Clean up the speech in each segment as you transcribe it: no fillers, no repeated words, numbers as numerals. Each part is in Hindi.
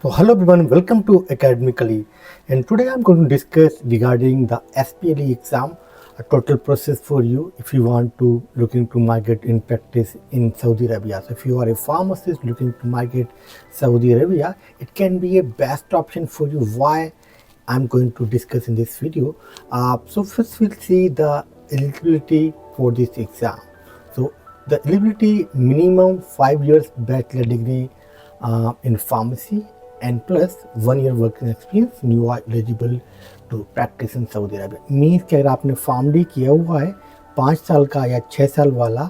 So hello everyone, welcome to Academically, and today I'm going to discuss regarding the SPLE exam, a total process for you if you want to looking to migrate in practice in Saudi Arabia. So if you are a pharmacist looking to migrate Saudi Arabia, it can be a best option for you. Why? I'm going to discuss in this video. So first we'll see the eligibility for this exam. So the eligibility minimum 5 years bachelor degree in pharmacy and plus 1 year working experience you are eligible to practice in Saudi Arabia. Means कि अगर आपने फार्मडी किया हुआ है 5 साल का या 6 साल वाला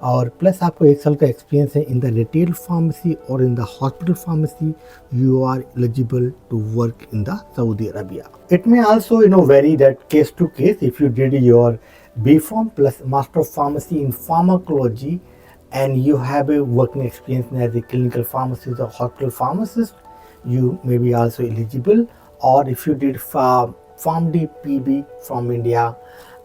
और प्लस आपको 1 साल का एक्सपीरियंस है इन द रिटेल फार्मेसी और इन the hospital pharmacy, you are eligible to work in the Saudi Arabia. It may also vary that case to case. If you did your B Pharm plus Master of Pharmacy in Pharmacology and you have a working experience as a clinical pharmacist or hospital pharmacist, you may be also eligible. Or if you did PharmD PB from India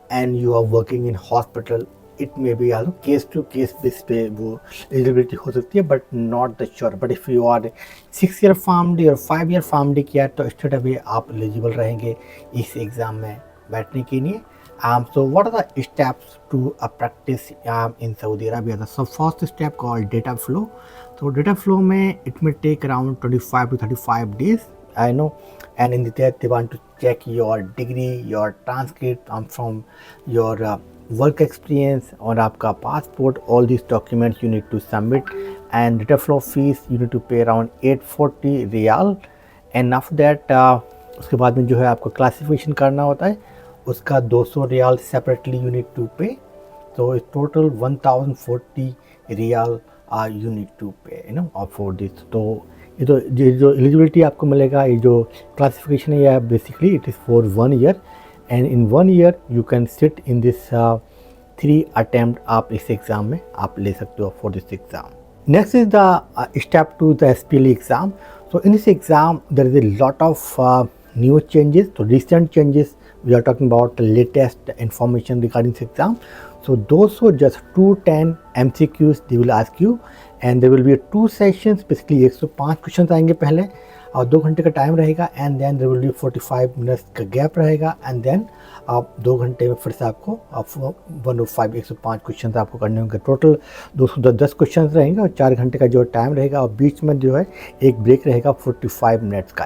and you are working in hospital, it may be also case to case basis पे वो eligibility हो सकती है, but not the sure. But if you are 6 year PharmD और 5 year PharmD किया तो straight away आप eligible रहेंगे इस एग्जाम में बैठने के लिए. So what are the steps to practice in Saudi Arabia? So first step called data flow. So data flow में it may take around 25 to 35 days. I know, and in that they want to check your degree, your transcript from your work experience और आपका passport. All these documents you need to submit, and data flow fees you need to pay around 840 riyal. And after that उसके बाद में जो है आपको क्लासिफिकेशन करना होता है, उसका 200 riyal separately you need to pay. तो total 1040 riyal you need to pay for this. तो ये जो एलिजिबिलिटी आपको मिलेगा, ये जो क्लासिफिकेशन है, basically it is for 1 year and in 1 year you can sit in this 3 attempt. आप इस एग्ज़ाम में आप ले सकते हो for this exam. Next is the step to the SPLE exam. So in this exam there is a lot of new changes. So recent changes, we are talking about the latest information regarding this exam. So those who just 210 MCQs they will ask you, and there will be 2 sessions. Basically 105 question आएंगे पहले और 2 घंटे का टाइम रहेगा, and then there will be 45 minutes का गैप रहेगा, एंड देन आप 2 घंटे में फिर से आपको 105 क्वेश्चन आपको करने होंगे. टोटल 210 क्वेश्चन रहेंगे और 4 घंटे का जो टाइम रहेगा, और बीच में जो है एक ब्रेक रहेगा 45 मिनट्स का.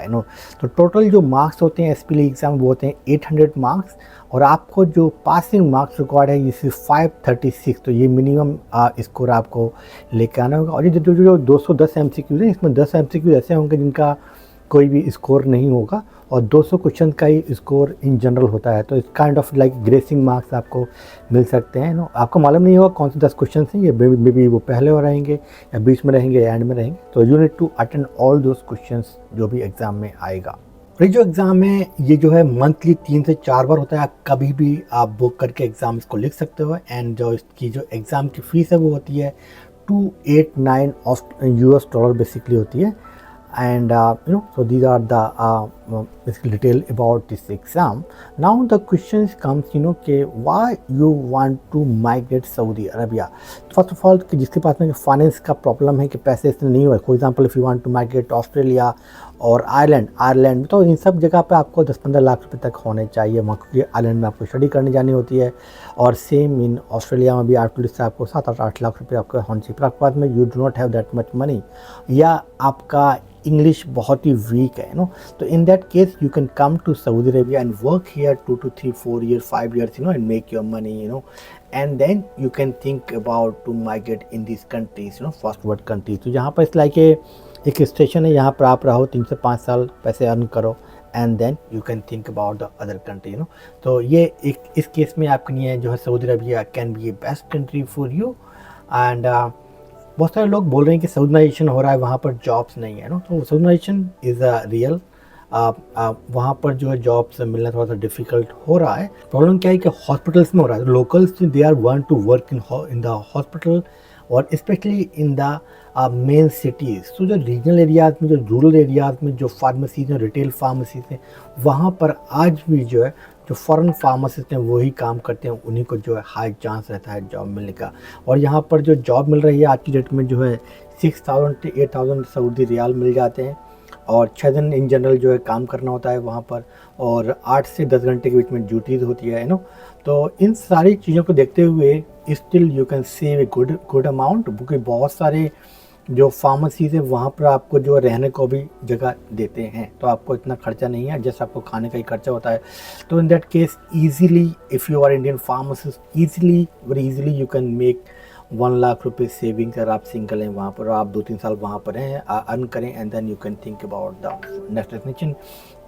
तो टोटल जो मार्क्स होते हैं SPLE एग्ज़ाम वो होते हैं 800 मार्क्स, और आपको जो पासिंग मार्क्स रिक्वायर्ड है ये 536. तो ये मिनिमम स्कोर आपको लेकर आना होगा. और ये जो 210 MCQs हैं, इसमें 10 MCQs ऐसे होंगे जिनका कोई भी स्कोर नहीं होगा, और 200 क्वेश्चन का ही स्कोर इन जनरल होता है. तो इस kind of like gracing marks आपको मिल सकते हैं. आपको मालूम नहीं होगा कौन से 10 क्वेश्चन हैं, ये मे बी वो पहले हो रहेंगे या बीच में रहेंगे या एंड में रहेंगे. तो you need to attend all those question जो भी एग्ज़ाम में आएगा. ये जो एग्ज़ाम है ये जो है मंथली 3 से 4 बार होता है. आप कभी भी आप बुक करके एग्ज़ाम इसको लिख सकते हो. एंड जो इसकी जो एग्ज़ाम की फ़ीस है वो होती है $289 US बेसिकली होती है. And so these are the basically detail about this exam. Now the questions comes कि why you want to migrate Saudi Arabia. First of all कि जिसके पास में फाइनेंस का प्रॉब्लम है कि पैसे इसमें नहीं हुए, for example if you want to migrate Australia और आयरलैंड, तो इन सब जगह पे आपको 10-15 लाख रुपए तक होने चाहिए वहाँ, क्योंकि आयरलैंड में आपको स्टडी करने जानी होती है, और सेम इन ऑस्ट्रेलिया में भी एटलीस्ट आपको 7-8 लाख रुपये आपको होने चाहिए. पर आपके पास में you do not have that much money, या आपका इंग्लिश बहुत ही वीक है तो in that case you can come to Saudi Arabia and work here 2 to 3, 4 years, 5 years and make your money and then you can think about to migrate in these countries first world countries. तो यहाँ पर इस लाइक एक स्टेशन है, यहाँ पर आप रहो 3 से 5 साल, पैसे अर्न करो, and then you can think about the other country तो ये एक इस केस में आपके लिए जो है Saudi Arabia can be A best country for you. And बहुत सारे लोग बोल रहे हैं कि साउदनाइजेशन हो रहा है, वहाँ पर जॉब्स नहीं है तो साउदनाइजेशन इज़ अ रियल. वहाँ पर जो है जॉब्स मिलना थोड़ा सा डिफ़िकल्ट हो रहा है. प्रॉब्लम क्या है कि हॉस्पिटल्स में हो रहा है. Locals they are want to work in the hospital और specially in the main cities. तो जो रीजनल एरियाज़ में, जो रूरल एरियाज़ में जो फार्मेसीज हैं, रिटेल फार्मेसीज हैं, वहाँ पर आज भी जो है जो फॉरेन फार्मासिस्ट हैं वही काम करते हैं, उन्हीं को जो है हाई चांस रहता है जॉब मिलने का. और यहाँ पर जो जॉब मिल रही है आज की डेट में जो है 6,000 to 8,000 सऊदी रियाल मिल जाते हैं. और 6 दिन इन जनरल जो है काम करना होता है वहाँ पर, और 8 से 10 घंटे के बीच में ड्यूटीज़ होती है, तो इन सारी चीज़ों को देखते हुए still you can save a good amount, क्योंकि बहुत सारे जो फार्मेसीज़ है वहाँ पर आपको जो रहने को भी जगह देते हैं, तो आपको इतना खर्चा नहीं है, जैसे आपको खाने का ही खर्चा होता है। तो in that case easily if you are Indian pharmacist easily very easily you can make 1 lakh रुपये सेविंग। अगर आप सिंगल हैं वहाँ पर, आप 2-3 साल वहाँ पर हैं अर्न करें, and then you can think about the next destination.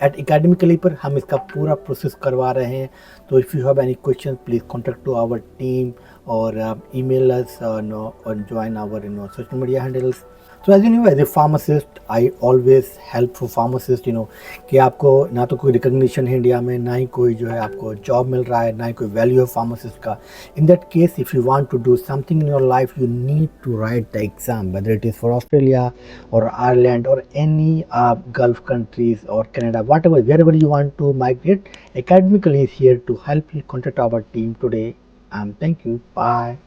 At academically पर हम इसका पूरा प्रोसेस करवा रहे हैं। तो if you have any question please contact to our team और email us or join our social media handles. So as you know, as a pharmacist, I always help for pharmacist, कि आपको ना तो कोई रिकग्निशन है इंडिया में, ना ही कोई जो है आपको जॉब मिल रहा है, ना ही कोई वैल्यू है फार्मासिस्ट का। In that case if you want to do something in your life, you need to write the exam, whether it is for Australia और आयरलैंड और any Gulf countries or Canada, whatever, wherever you want to migrate, academically is here to help you. Contact our team today. Thank you. Bye.